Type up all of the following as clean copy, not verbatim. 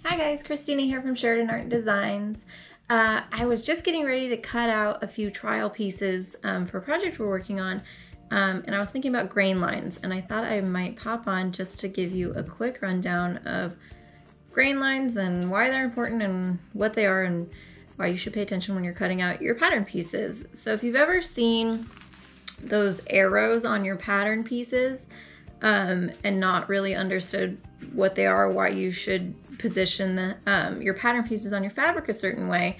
Hi guys, Christina here from Sheridan Art and Designs. I was just getting ready to cut out a few trial pieces for a project we're working on, and I was thinking about grain lines, and I thought I might pop on just to give you a quick rundown of grain lines and why they're important and what they are and why you should pay attention when you're cutting out your pattern pieces. So if you've ever seen those arrows on your pattern pieces and not really understood what they are, why you should position your pattern pieces on your fabric a certain way,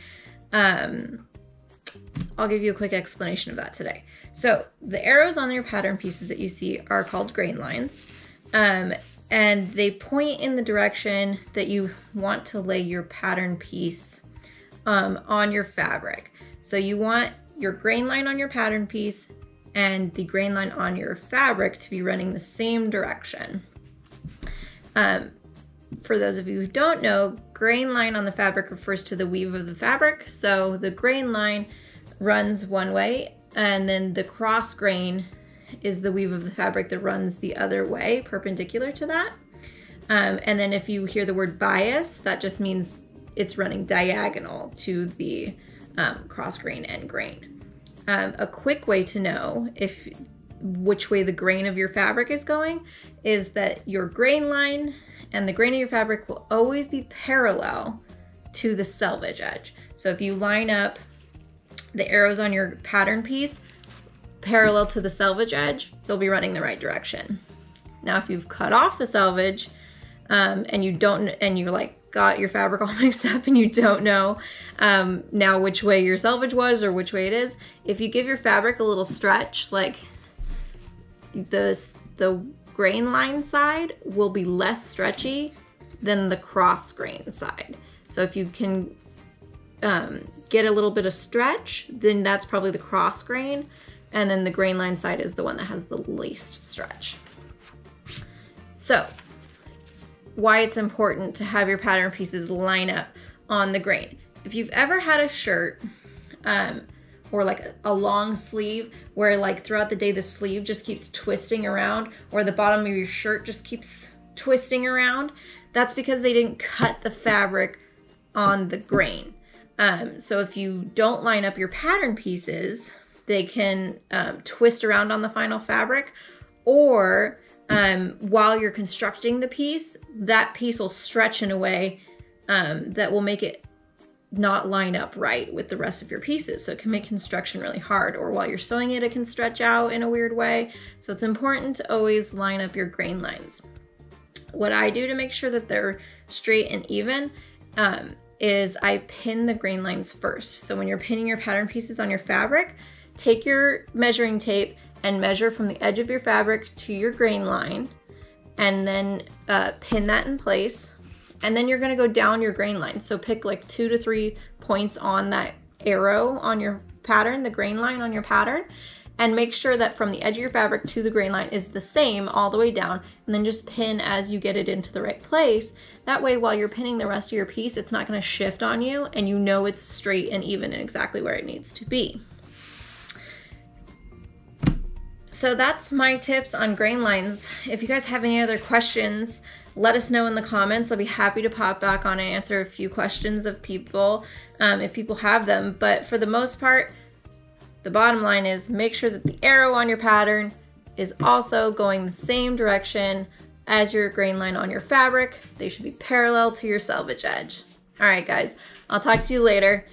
I'll give you a quick explanation of that today. So the arrows on your pattern pieces that you see are called grain lines, and they point in the direction that you want to lay your pattern piece on your fabric. So you want your grain line on your pattern piece and the grain line on your fabric to be running the same direction. For those of you who don't know, grain line on the fabric refers to the weave of the fabric. So the grain line runs one way, and then the cross grain is the weave of the fabric that runs the other way, perpendicular to that. And then if you hear the word bias, that just means it's running diagonal to the cross grain and grain. A quick way to know which way the grain of your fabric is going is that your grain line and the grain of your fabric will always be parallel to the selvage edge. So if you line up the arrows on your pattern piece parallel to the selvage edge, they'll be running the right direction. Now if you've cut off the selvage and you like got your fabric all mixed up and you don't know now which way your selvage was or which way it is, if you give your fabric a little stretch, like the grain line side will be less stretchy than the cross grain side. So if you can get a little bit of stretch, then that's probably the cross grain, and then the grain line side is the one that has the least stretch. So why it's important to have your pattern pieces line up on the grain. If you've ever had a shirt or like a long sleeve where like throughout the day the sleeve just keeps twisting around, or the bottom of your shirt just keeps twisting around, that's because they didn't cut the fabric on the grain. So if you don't line up your pattern pieces, they can twist around on the final fabric, or while you're constructing the piece, that piece will stretch in a way that will make it not line up right with the rest of your pieces. So it can make construction really hard, or while you're sewing it, it can stretch out in a weird way. So it's important to always line up your grain lines. What I do to make sure that they're straight and even is I pin the grain lines first. So when you're pinning your pattern pieces on your fabric, take your measuring tape and measure from the edge of your fabric to your grain line, and then pin that in place. And then you're gonna go down your grain line. So pick like 2 to 3 points on that arrow on your pattern, the grain line on your pattern, and make sure that from the edge of your fabric to the grain line is the same all the way down, and then just pin as you get it into the right place. That way, while you're pinning the rest of your piece, it's not gonna shift on you, and you know it's straight and even and exactly where it needs to be. So that's my tips on grain lines. If you guys have any other questions, let us know in the comments. I'll be happy to pop back on and answer a few questions of people if people have them. But for the most part, the bottom line is make sure that the arrow on your pattern is also going the same direction as your grain line on your fabric. They should be parallel to your selvage edge. All right, guys, I'll talk to you later.